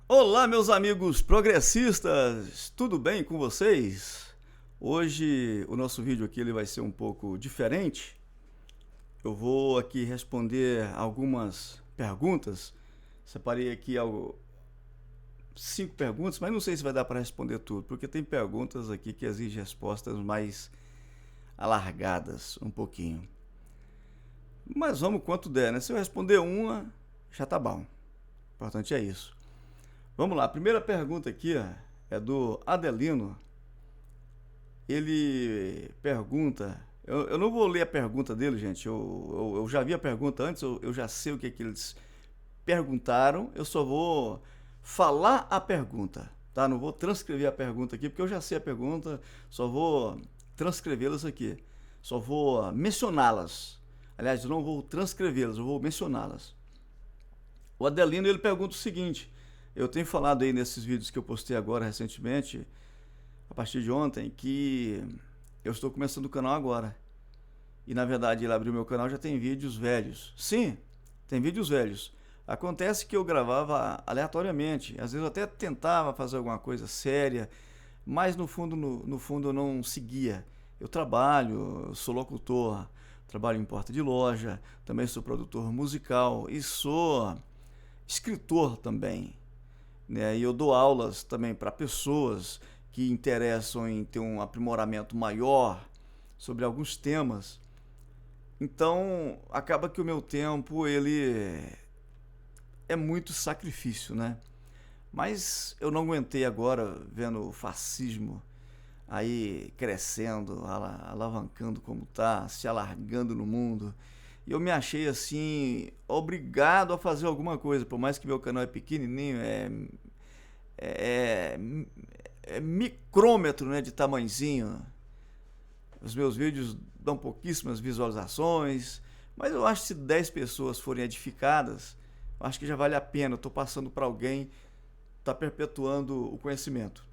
Olá, meus amigos progressistas, tudo bem com vocês? Hoje o nosso vídeo aqui ele vai ser um pouco diferente. Eu vou aqui responder algumas perguntas. Separei aqui 5 perguntas, mas não sei se vai dar para responder tudo, porque tem perguntas aqui que exigem respostas mais alargadas um pouquinho. Mas vamos quanto der, né? Se eu responder uma, já tá bom. O importante é isso. Vamos lá, a primeira pergunta aqui é do Adelino. Ele pergunta, eu não vou ler a pergunta dele, gente, eu já vi a pergunta antes, eu já sei o que eles perguntaram, eu só vou falar a pergunta, tá? Não vou transcrever a pergunta aqui, porque eu já sei a pergunta, só vou transcrevê-las aqui, só vou mencioná-las. Aliás, eu não vou transcrevê-las, eu vou mencioná-las. O Adelino, ele pergunta o seguinte: eu tenho falado aí nesses vídeos que eu postei agora recentemente, a partir de ontem, que eu estou começando o canal agora. E na verdade ele abriu meu canal, já tem vídeos velhos. Sim, tem vídeos velhos. Acontece que eu gravava aleatoriamente. Às vezes eu até tentava fazer alguma coisa séria, mas no fundo, no fundo eu não seguia. Eu trabalho, eu sou locutor, trabalho em porta de loja, também sou produtor musical e sou escritor também, né? E eu dou aulas também para pessoas que interessam em ter um aprimoramento maior sobre alguns temas. Então, acaba que o meu tempo ele é muito sacrifício, né? Mas eu não aguentei agora vendo o fascismo aí crescendo, alavancando como tá, se alargando no mundo. E eu me achei assim, obrigado a fazer alguma coisa, por mais que meu canal é pequenininho, é, é micrômetro, né, de tamanhozinho. Os meus vídeos dão pouquíssimas visualizações, mas eu acho que se 10 pessoas forem edificadas, eu acho que já vale a pena. Eu estou passando para alguém, está perpetuando o conhecimento.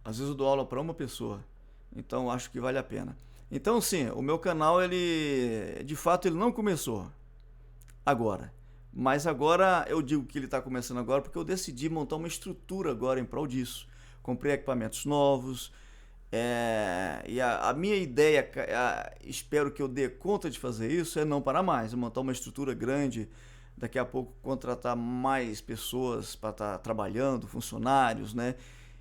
Às vezes eu dou aula para uma pessoa, então eu acho que vale a pena. Então sim, o meu canal, ele de fato ele não começou agora. Mas agora eu digo que ele está começando agora porque eu decidi montar uma estrutura agora em prol disso. Comprei equipamentos novos, e a minha ideia, espero que eu dê conta de fazer isso, é não parar mais, montar uma estrutura grande, daqui a pouco contratar mais pessoas para estar trabalhando, funcionários, né?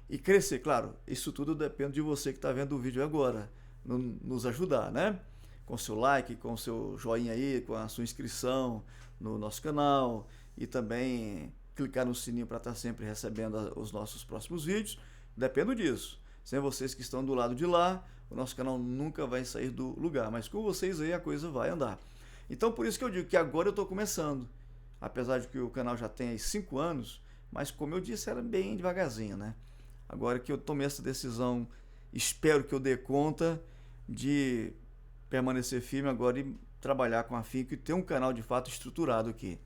E crescer, claro, isso tudo depende de você que está vendo o vídeo agora, nos ajudar, né? Com seu like, com seu joinha aí, com a sua inscrição no nosso canal e também clicar no sininho para estar sempre recebendo os nossos próximos vídeos. Dependo disso. Sem vocês que estão do lado de lá, o nosso canal nunca vai sair do lugar, mas com vocês aí a coisa vai andar. Então por isso que eu digo que agora eu estou começando. Apesar de que o canal já tem aí 5 anos, mas como eu disse, era bem devagarzinho, né? Agora que eu tomei essa decisão, espero que eu dê conta de permanecer firme agora e trabalhar com afinco e ter um canal de fato estruturado aqui.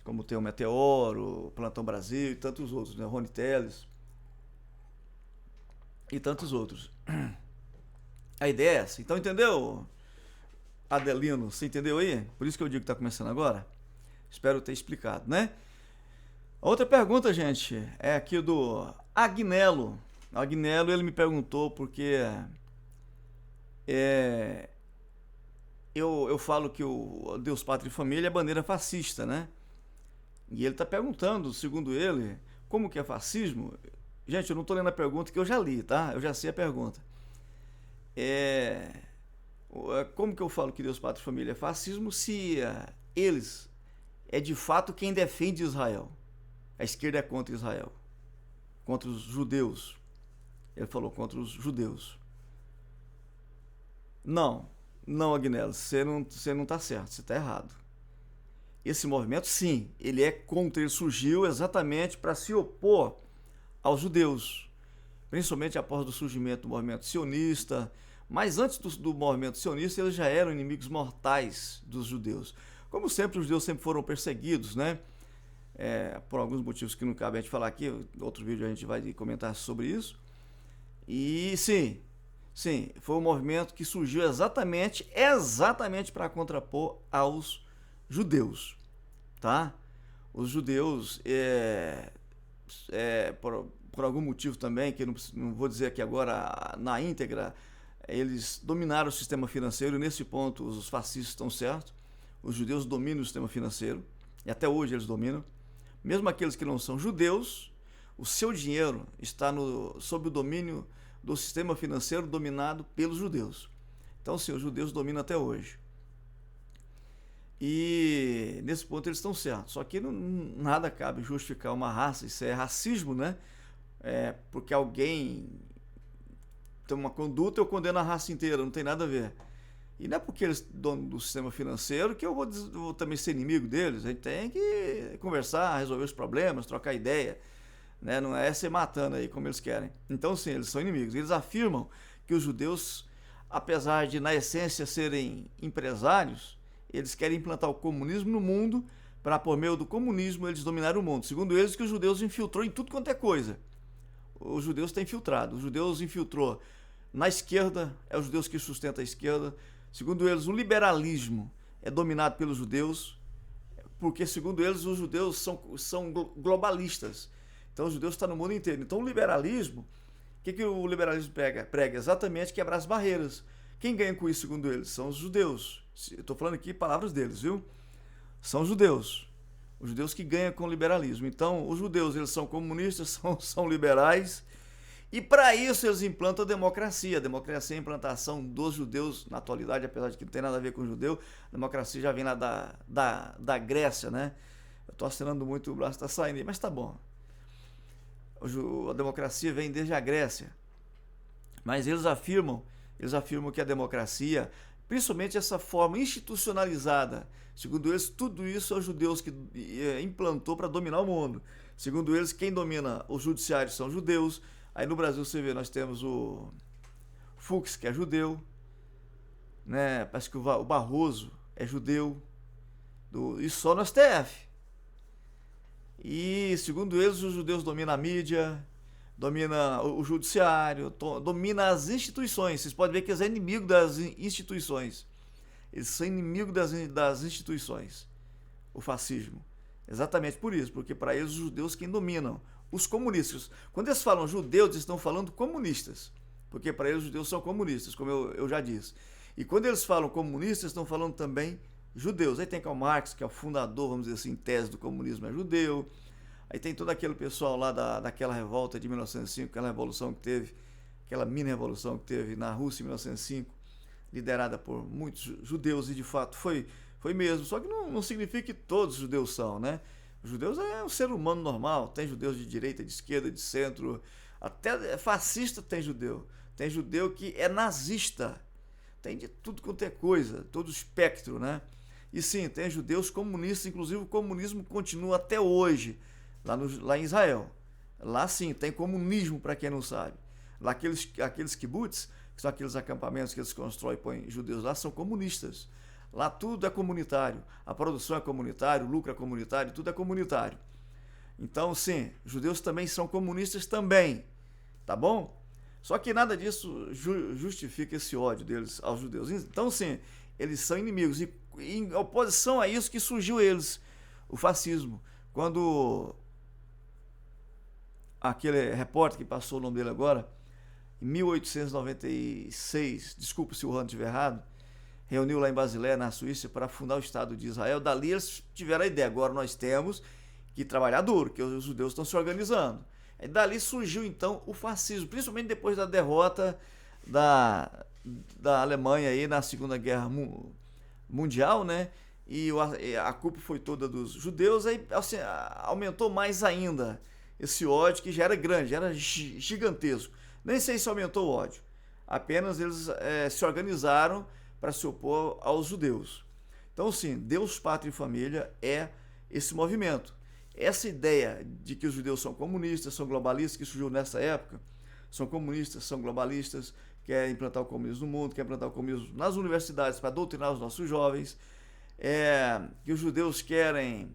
Como tem o Meteoro, o Plantão Brasil e tantos outros, né? Rony Teles e tantos outros. A ideia é essa. Então entendeu, Adelino? Você entendeu aí? Por isso que eu digo que está começando agora. Espero ter explicado, né? A outra pergunta, gente, é aqui do Agnello. O Agnello, ele me perguntou porque eu falo que o Deus, Pátria e Família é bandeira fascista, né? E ele está perguntando, segundo ele, como que é fascismo? Gente, eu não estou lendo a pergunta que eu já li, tá? Eu já sei a pergunta. Como que eu falo que Deus, Pátria e Família é fascismo se eles é de fato quem defende Israel? A esquerda é contra Israel, contra os judeus. Ele falou contra os judeus. Não, Agnello, você não está certo, você está errado. Esse movimento, sim, ele é contra, ele surgiu exatamente para se opor aos judeus, principalmente após o surgimento do movimento sionista. Mas antes do movimento sionista, eles já eram inimigos mortais dos judeus. Como sempre, os judeus sempre foram perseguidos, né? Por alguns motivos que não cabe a gente falar aqui, outro vídeo a gente vai comentar sobre isso. E sim, foi um movimento que surgiu exatamente para contrapor aos judeus, tá? Os judeus, por algum motivo também, que eu não vou dizer aqui agora na íntegra, eles dominaram o sistema financeiro, e nesse ponto os fascistas estão certos. Os judeus dominam o sistema financeiro, e até hoje eles dominam. Mesmo aqueles que não são judeus, o seu dinheiro está sob o domínio do sistema financeiro dominado pelos judeus. Então, sim, os judeus dominam até hoje. E nesse ponto eles estão certos. Só que nada cabe justificar uma raça, isso é racismo, né? Porque alguém tem uma conduta, eu condeno a raça inteira, não tem nada a ver. E não é porque eles dono do sistema financeiro que eu vou também ser inimigo deles. A gente tem que conversar, resolver os problemas, trocar ideia, né? Não é ser matando aí como eles querem. Então, sim, eles são inimigos. Eles afirmam que os judeus, apesar de na essência serem empresários, eles querem implantar o comunismo no mundo para, por meio do comunismo, eles dominarem o mundo. Segundo eles, que os judeus infiltrou em tudo quanto é coisa. Os judeus têm infiltrado. Os judeus infiltrou na esquerda, é os judeus que sustentam a esquerda. Segundo eles, o liberalismo é dominado pelos judeus, porque, segundo eles, os judeus são globalistas. Então, os judeus estão no mundo inteiro. Então, o liberalismo, o que o liberalismo prega? Exatamente quebrar as barreiras. Quem ganha com isso, segundo eles? São os judeus. Eu estou falando aqui palavras deles, viu? São os judeus. Os judeus que ganham com o liberalismo. Então, os judeus, eles são comunistas, são liberais. E para isso eles implantam a democracia. A democracia é a implantação dos judeus na atualidade, apesar de que não tem nada a ver com o judeu. A democracia já vem lá da Grécia, né? Eu estou assinando muito, o braço está saindo aí, mas tá bom. A democracia vem desde a Grécia. Mas eles afirmam que a democracia, principalmente essa forma institucionalizada, segundo eles, tudo isso é os judeus que implantou para dominar o mundo. Segundo eles, quem domina o judiciário são os judeus. Aí no Brasil, você vê, nós temos o Fux, que é judeu, né? Parece que o Barroso é judeu, e só no STF. E, segundo eles, os judeus dominam a mídia, dominam o judiciário, dominam as instituições. Vocês podem ver que eles são inimigos das instituições. Eles são inimigos das instituições, o fascismo. Exatamente por isso, porque para eles os judeus quem dominam. Os comunistas. Quando eles falam judeus, eles estão falando comunistas, porque para eles os judeus são comunistas, como eu já disse. E quando eles falam comunistas, estão falando também judeus. Aí tem Karl Marx, que é o fundador, vamos dizer assim, em tese do comunismo, é judeu. Aí tem todo aquele pessoal lá daquela revolta de 1905, aquela revolução que teve, aquela mini-revolução que teve na Rússia em 1905, liderada por muitos judeus, e de fato foi mesmo. Só que não significa que todos os judeus são, né? Os judeus é um ser humano normal, tem judeus de direita, de esquerda, de centro, até fascista tem judeu que é nazista, tem de tudo quanto é coisa, todo o espectro, né? E sim, tem judeus comunistas, inclusive o comunismo continua até hoje, lá em Israel. Lá sim, tem comunismo, para quem não sabe. Lá aqueles kibbutz, que são aqueles acampamentos que eles constroem e põem judeus lá, são comunistas. Lá tudo é comunitário, a produção é comunitária, o lucro é comunitário, tudo é comunitário. Então, sim, judeus também são comunistas também, tá bom? Só que nada disso justifica esse ódio deles aos judeus. Então, sim, eles são inimigos. E em oposição a isso que surgiu o fascismo. Quando aquele repórter que passou o nome dele agora, em 1896, desculpa se o ano estiver errado, reuniu lá em Basileia, na Suíça, para fundar o Estado de Israel. Dali eles tiveram a ideia, agora nós temos que trabalhar duro, que os judeus estão se organizando. E dali surgiu então o fascismo, principalmente depois da derrota da Alemanha aí na Segunda Guerra Mundial, né? E a culpa foi toda dos judeus, aí assim, aumentou mais ainda esse ódio, que já era grande, já era gigantesco. Nem sei se aumentou o ódio, apenas eles se organizaram para se opor aos judeus. Então, sim, Deus, Pátria e Família é esse movimento. Essa ideia de que os judeus são comunistas, são globalistas, que surgiu nessa época, são comunistas, são globalistas, querem implantar o comunismo no mundo, querem implantar o comunismo nas universidades para doutrinar os nossos jovens, que os judeus querem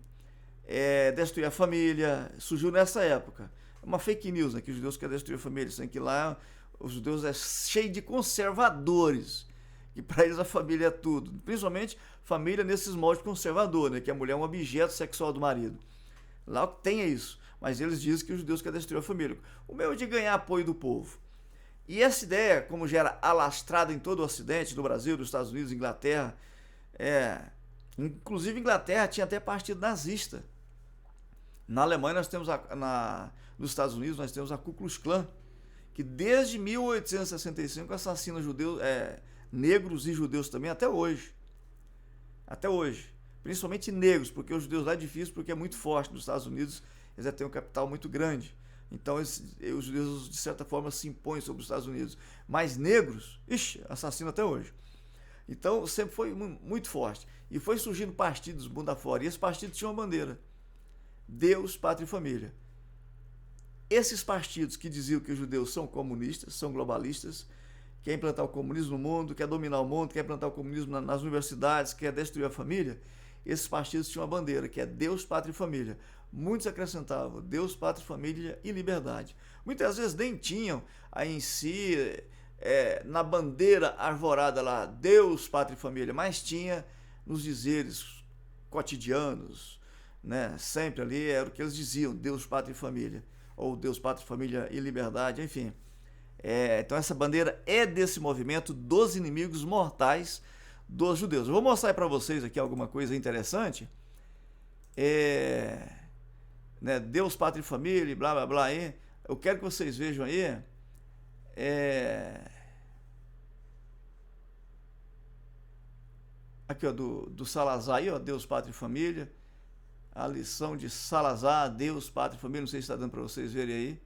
destruir a família, surgiu nessa época. É uma fake news, né, que os judeus querem destruir a família, sendo que lá os judeus é cheio de conservadores, que para eles a família é tudo, principalmente família nesses moldes conservadores, né, que a mulher é um objeto sexual do marido. Lá tem isso. Mas eles dizem que os judeus querem destruir a família. O meu é de ganhar apoio do povo. E essa ideia, como já era alastrada em todo o Ocidente, no Brasil, nos Estados Unidos, Inglaterra, inclusive Inglaterra tinha até partido nazista. Na Alemanha nós temos, nos Estados Unidos nós temos a Ku Klux Klan, que desde 1865 assassina judeus, negros e judeus também até hoje. Até hoje. Principalmente negros, porque os judeus lá é difícil, porque é muito forte. Nos Estados Unidos eles já têm um capital muito grande. Então os judeus de certa forma se impõem sobre os Estados Unidos. Mas negros, assassino até hoje. Então sempre foi muito forte. E foi surgindo partidos bunda fora. E esse partido tinha uma bandeira: Deus, Pátria e Família. Esses partidos que diziam que os judeus são comunistas, são globalistas, quer implantar o comunismo no mundo, quer dominar o mundo, quer implantar o comunismo nas universidades, quer destruir a família, esses partidos tinham uma bandeira, que é Deus, Pátria e Família. Muitos acrescentavam Deus, Pátria, Família e Liberdade. Muitas vezes nem tinham aí em si, na bandeira arvorada lá, Deus, Pátria e Família, mas tinha nos dizeres cotidianos, né? Sempre ali era o que eles diziam: Deus, Pátria e Família, ou Deus, Pátria, Família e Liberdade, enfim. Então essa bandeira é desse movimento dos inimigos mortais dos judeus. Eu vou mostrar para vocês aqui alguma coisa interessante. Né, Deus, Pátria e Família, blá blá blá aí. Eu quero que vocês vejam aí. Aqui, ó, do Salazar aí, ó, Deus, Pátria e Família. A lição de Salazar, Deus, Pátria e Família. Não sei se está dando para vocês verem aí.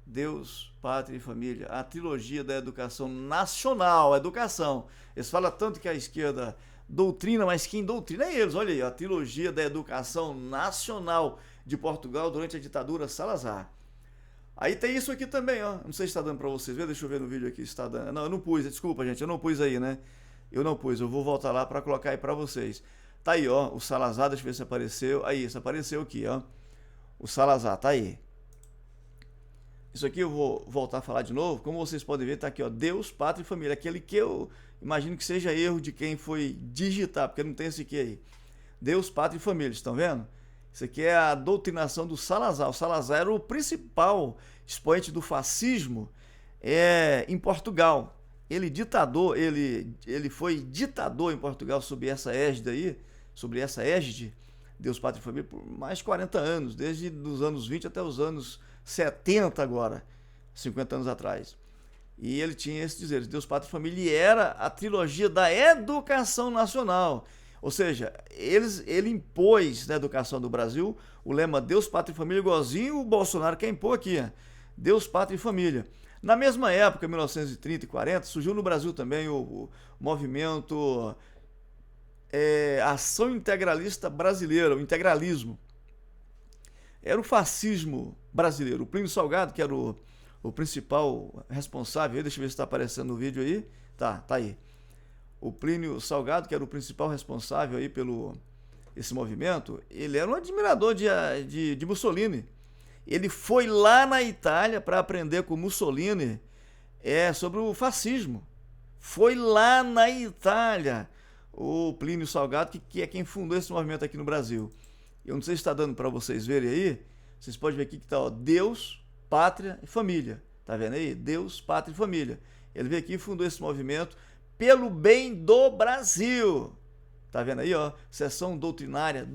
Deus, Pátria e Família, a trilogia da educação nacional, educação. Eles falam tanto que a esquerda doutrina, mas quem doutrina é eles. Olha aí, a trilogia da educação nacional de Portugal durante a ditadura Salazar. Aí tem isso aqui também, ó. Não sei se está dando para vocês ver, deixa eu ver no vídeo aqui se está dando. Não, eu não pus, desculpa, gente, eu não pus aí, né? Eu não pus, eu vou voltar lá para colocar aí para vocês. Tá aí, ó, o Salazar, deixa eu ver se apareceu. Aí, isso apareceu aqui, ó. O Salazar, tá aí. Isso aqui eu vou voltar a falar de novo. Como vocês podem ver, tá aqui, ó, Deus, Pátria e Família. Aquele que eu imagino que seja erro de quem foi digitar, porque não tem esse aqui aí. Deus, Pátria e Família, estão vendo? Isso aqui é a doutrinação do Salazar. O Salazar era o principal expoente do fascismo em Portugal. Ele foi ditador em Portugal sob essa égide aí, Deus, Pátria e Família, por mais de 40 anos, desde os anos 20 até os anos 70 agora, 50 anos atrás. E ele tinha esses dizeres, Deus, Pátria e Família, e era a trilogia da educação nacional. Ou seja, ele impôs na educação do Brasil o lema Deus, Pátria e Família, igualzinho o Bolsonaro quer impor aqui, Deus, Pátria e Família. Na mesma época, 1930 e 40, surgiu no Brasil também o movimento Ação Integralista Brasileira, o integralismo. Era o fascismo brasileiro. O Plínio Salgado, que era o principal responsável, deixa eu ver se está aparecendo no vídeo aí. Tá aí. O Plínio Salgado, que era o principal responsável aí pelo esse movimento, ele era um admirador de Mussolini. Ele foi lá na Itália para aprender com Mussolini sobre o fascismo. Foi lá na Itália o Plínio Salgado, que é quem fundou esse movimento aqui no Brasil. Eu não sei se está dando para vocês verem aí. Vocês podem ver aqui que está, ó, Deus, Pátria e Família. Tá vendo aí? Deus, Pátria e Família. Ele veio aqui e fundou esse movimento pelo bem do Brasil. Tá vendo aí, ó? Seção doutrinária.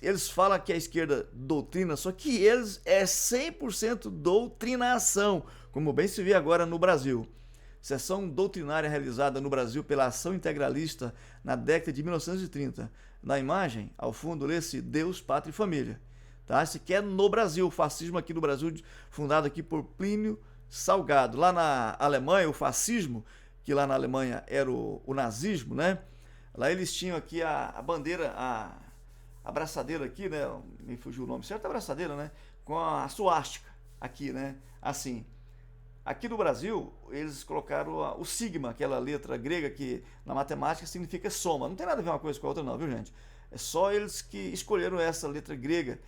Eles falam que a esquerda doutrina, só que eles é 100% doutrinação, como bem se vê agora no Brasil. Seção doutrinária realizada no Brasil pela Ação Integralista na década de 1930. Na imagem, ao fundo, lê-se Deus, Pátria e Família. Tá? Esse aqui é no Brasil, o fascismo aqui no Brasil, fundado aqui por Plínio Salgado. Lá na Alemanha, o fascismo, que lá na Alemanha era o nazismo, né? Lá eles tinham aqui a bandeira, a braçadeira aqui, né? Me fugiu o nome certo, a braçadeira, né? Com a suástica aqui, né? Assim. Aqui no Brasil, eles colocaram o sigma, aquela letra grega que na matemática significa soma. Não tem nada a ver uma coisa com a outra não, viu, gente? É só eles que escolheram essa letra grega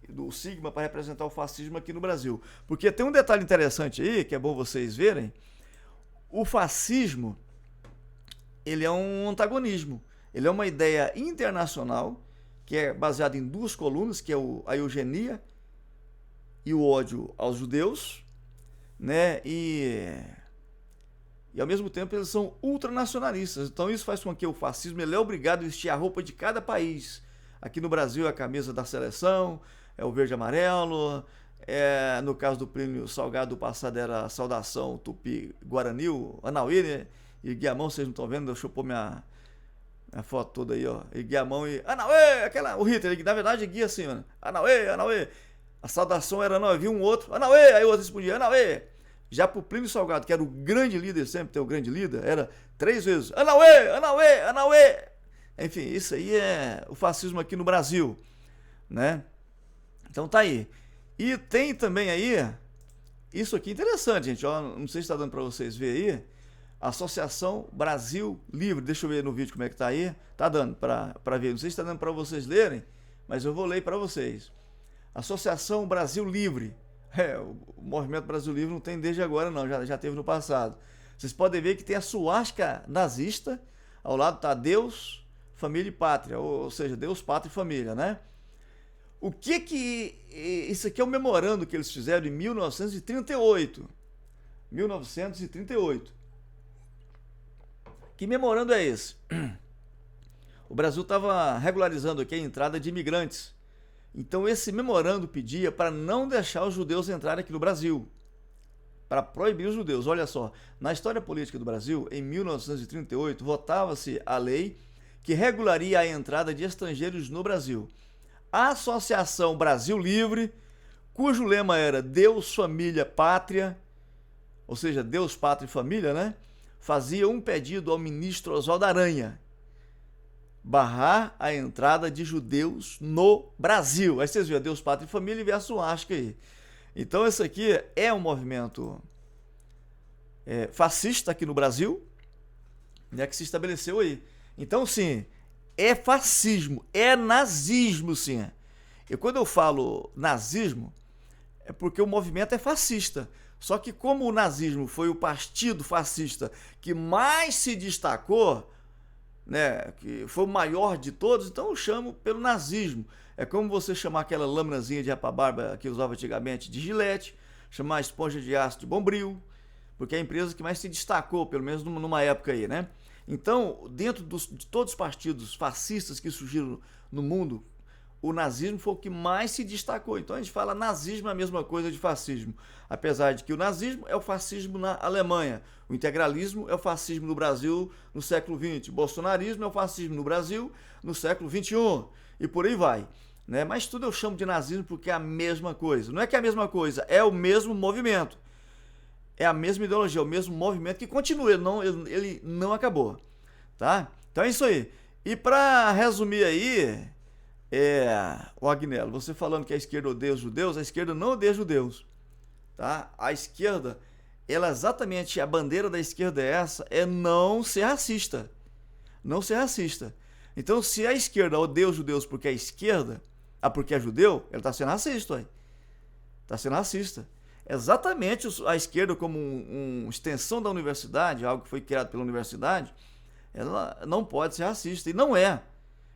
do sigma para representar o fascismo aqui no Brasil. Porque tem um detalhe interessante aí, que é bom vocês verem. O fascismo, ele é um antagonismo. Ele é uma ideia internacional que é baseado em duas colunas, que é a eugenia e o ódio aos judeus, né? E ao mesmo tempo eles são ultranacionalistas. Então isso faz com que o fascismo ele é obrigado a vestir a roupa de cada país. Aqui no Brasil é a camisa da seleção, é o verde e amarelo. No caso do Plínio Salgado, do passado era a saudação Tupi-Guarani, o Anauê, né? E Guiamão, vocês não estão vendo, deixa eu pôr minha foto toda aí, ó. E Guiamão e Anauê, o Hitler, na verdade guia assim, mano. Anauê, Anauê. A saudação era, não, havia um outro, Anauê, aí o outro respondia, Anauê. Já pro Plínio Salgado, que era o grande líder, sempre tem o grande líder, era 3 vezes, Anauê, Anauê, Anauê. Enfim, isso aí é o fascismo aqui no Brasil, né? Então tá aí. E tem também aí, isso aqui é interessante, gente, ó, não sei se tá dando para vocês verem aí, Associação Brasil Livre, deixa eu ver no vídeo como é que tá aí, tá dando para ver, não sei se tá dando para vocês lerem, mas eu vou ler para vocês. Associação Brasil Livre, o Movimento Brasil Livre não tem desde agora não, já teve no passado. Vocês podem ver que tem a suástica nazista, ao lado tá Deus, Família e Pátria, ou seja, Deus, Pátria e Família, né? O que isso aqui é um memorando que eles fizeram em 1938. 1938. Que memorando é esse? O Brasil estava regularizando aqui a entrada de imigrantes. Então esse memorando pedia para não deixar os judeus entrarem aqui no Brasil. Para proibir os judeus. Olha só, na história política do Brasil, em 1938, votava-se a lei que regularia a entrada de estrangeiros no Brasil. A Associação Brasil Livre, cujo lema era Deus, Família, Pátria, ou seja, Deus, Pátria e Família, né? Fazia um pedido ao ministro Oswaldo Aranha, barrar a entrada de judeus no Brasil. Aí vocês viram, Deus, Pátria e Família e vê a suástica aí. Então esse aqui é um movimento fascista aqui no Brasil, né, que se estabeleceu aí. Então sim, é fascismo, é nazismo sim. E quando eu falo nazismo, é porque o movimento é fascista. Só que como o nazismo foi o partido fascista que mais se destacou, né, que foi o maior de todos, então eu chamo pelo nazismo. É como você chamar aquela lâminazinha de rapabarba que usava antigamente de Gillette, chamar a esponja de aço de Bombril, porque é a empresa que mais se destacou, pelo menos numa época aí, né? Então, dentro de todos os partidos fascistas que surgiram no mundo, o nazismo foi o que mais se destacou. Então a gente fala nazismo é a mesma coisa de fascismo. Apesar de que o nazismo é o fascismo na Alemanha, o integralismo é o fascismo no Brasil no século XX, o bolsonarismo é o fascismo no Brasil no século XXI, e por aí vai. Né? Mas tudo eu chamo de nazismo porque é a mesma coisa. Não é que é a mesma coisa, é o mesmo movimento. É a mesma ideologia, é o mesmo movimento que continua, ele não acabou. Tá? Então é isso aí. E para resumir aí, o Agnello, você falando que a esquerda odeia os judeus, a esquerda não odeia judeus. Tá? A esquerda, ela exatamente, a bandeira da esquerda é essa, é não ser racista. Não ser racista. Então se a esquerda odeia os judeus porque é esquerda, porque é judeu, ela está sendo racista. Ué. Está sendo racista. Exatamente a esquerda como uma extensão da universidade, algo que foi criado pela universidade, ela não pode ser racista, e não é.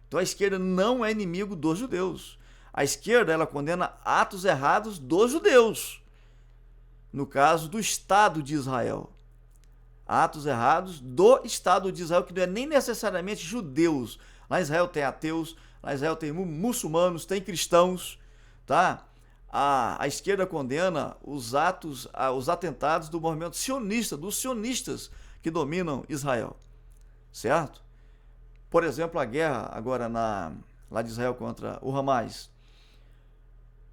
Então a esquerda não é inimigo dos judeus. A esquerda, ela condena atos errados dos judeus. No caso do Estado de Israel. Atos errados do Estado de Israel, que não é nem necessariamente judeus. Lá em Israel tem ateus, lá em Israel tem muçulmanos, tem cristãos, tá? A esquerda condena os atentados do movimento sionista, dos sionistas que dominam Israel, certo? Por exemplo, a guerra agora lá de Israel contra o Hamas.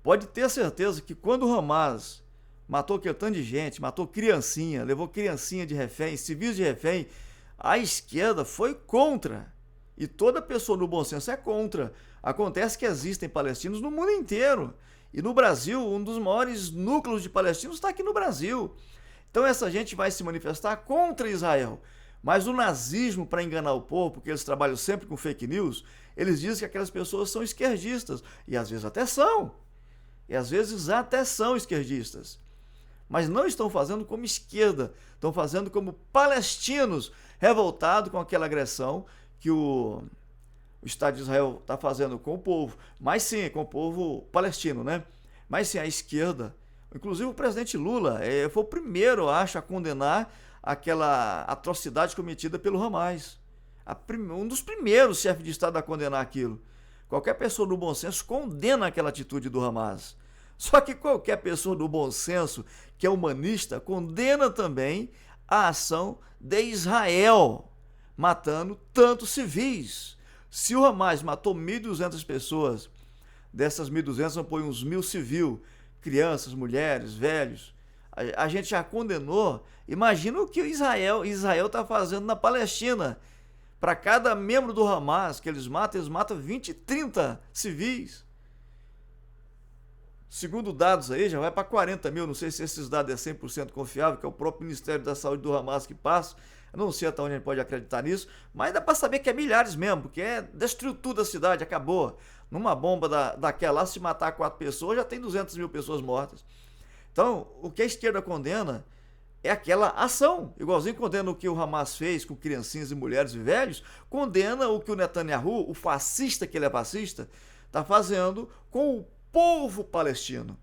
Pode ter certeza que quando o Hamas matou aquele tanto de gente, matou criancinha, levou criancinha de refém, civis de refém, a esquerda foi contra. E toda pessoa no bom senso é contra. Acontece que existem palestinos no mundo inteiro. E no Brasil, um dos maiores núcleos de palestinos está aqui no Brasil. Então essa gente vai se manifestar contra Israel. Mas o nazismo, para enganar o povo, porque eles trabalham sempre com fake news, eles dizem que aquelas pessoas são esquerdistas. E às vezes até são. Esquerdistas. Mas não estão fazendo como esquerda. Estão fazendo como palestinos revoltados com aquela agressão que o o Estado de Israel está fazendo com o povo, mas sim, com o povo palestino, né? Mas sim, a esquerda, inclusive o presidente Lula, foi o primeiro, acho, a condenar aquela atrocidade cometida pelo Hamas. Um dos primeiros chefes de Estado a condenar aquilo. Qualquer pessoa do bom senso condena aquela atitude do Hamas. Só que qualquer pessoa do bom senso, que é humanista, condena também a ação de Israel, matando tantos civis. Se o Hamas matou 1.200 pessoas, dessas 1.200 não põe uns 1.000 civil, crianças, mulheres, velhos, a gente já condenou. Imagina o que Israel está fazendo na Palestina. Para cada membro do Hamas que eles matam 20, 30 civis. Segundo dados aí, já vai para 40 mil. Não sei se esses dados é 100% confiável, que é o próprio Ministério da Saúde do Hamas que passa. Eu não sei até onde a gente pode acreditar nisso, mas dá para saber que é milhares mesmo, porque destruiu tudo a cidade, acabou. Numa bomba daquela, se matar 4 pessoas, já tem 200 mil pessoas mortas. Então, o que a esquerda condena é aquela ação, igualzinho condena o que o Hamas fez com criancinhas e mulheres e velhos, condena o que o Netanyahu, o fascista, que ele é fascista, está fazendo com o povo palestino,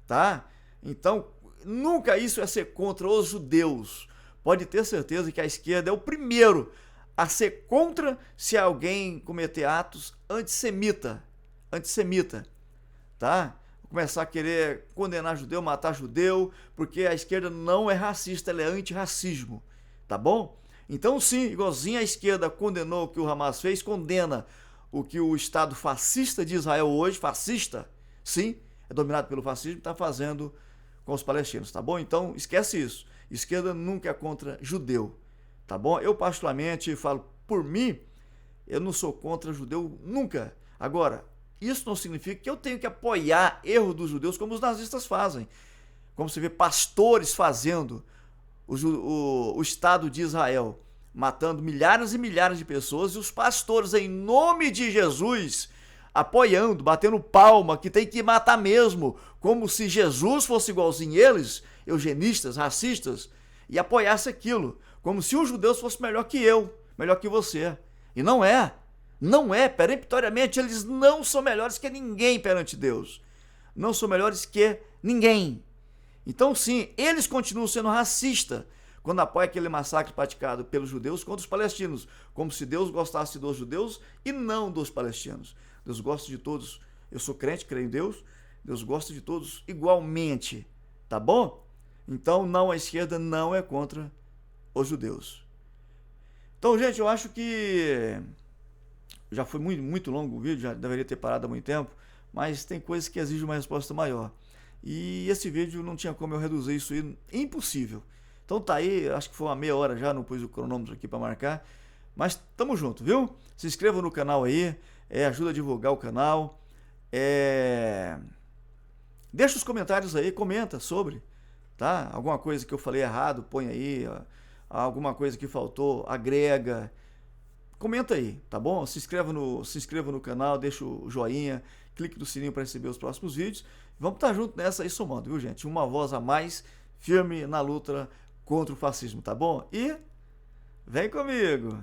tá? Então, nunca isso é ser contra os judeus. Pode ter certeza que a esquerda é o primeiro a ser contra se alguém cometer atos antissemita, tá? Começar a querer condenar judeu, matar judeu, porque a esquerda não é racista, ela é antirracismo, tá bom? Então sim, igualzinho a esquerda condenou o que o Hamas fez, condena o que o Estado fascista de Israel hoje, fascista, sim, é dominado pelo fascismo, está fazendo com os palestinos, tá bom? Então esquece isso, esquerda nunca é contra judeu, tá bom? Eu particularmente falo por mim, eu não sou contra judeu nunca. Agora, isso não significa que eu tenho que apoiar erro dos judeus como os nazistas fazem. Como você vê pastores fazendo o Estado de Israel, matando milhares e milhares de pessoas, e os pastores, em nome de Jesus, apoiando, batendo palma, que tem que matar mesmo, como se Jesus fosse igualzinho eles, eugenistas, racistas, e apoiasse aquilo, como se os judeus fossem melhor que eu, melhor que você. E não é. Não é, peremptoriamente, eles não são melhores que ninguém perante Deus. Não são melhores que ninguém. Então, sim, eles continuam sendo racistas quando apoiam aquele massacre praticado pelos judeus contra os palestinos, como se Deus gostasse dos judeus e não dos palestinos. Deus gosta de todos. Eu sou crente, creio em Deus. Deus gosta de todos igualmente. Tá bom? Então, não, a esquerda não é contra os judeus. Então, gente, eu acho que já foi muito longo o vídeo, já deveria ter parado há muito tempo, mas tem coisas que exigem uma resposta maior. E esse vídeo não tinha como eu reduzir isso aí, impossível. Então tá aí, acho que foi uma meia hora já, não pus o cronômetro aqui para marcar, mas tamo junto, viu? Se inscreva no canal aí, ajuda a divulgar o canal, deixa os comentários aí, comenta sobre, tá? Alguma coisa que eu falei errado, põe aí, ó. Alguma coisa que faltou, agrega. Comenta aí, tá bom? Se inscreva no canal, deixa o joinha, clique no sininho para receber os próximos vídeos. Vamos estar junto nessa aí somando, viu, gente? Uma voz a mais, firme na luta contra o fascismo, tá bom? E vem comigo!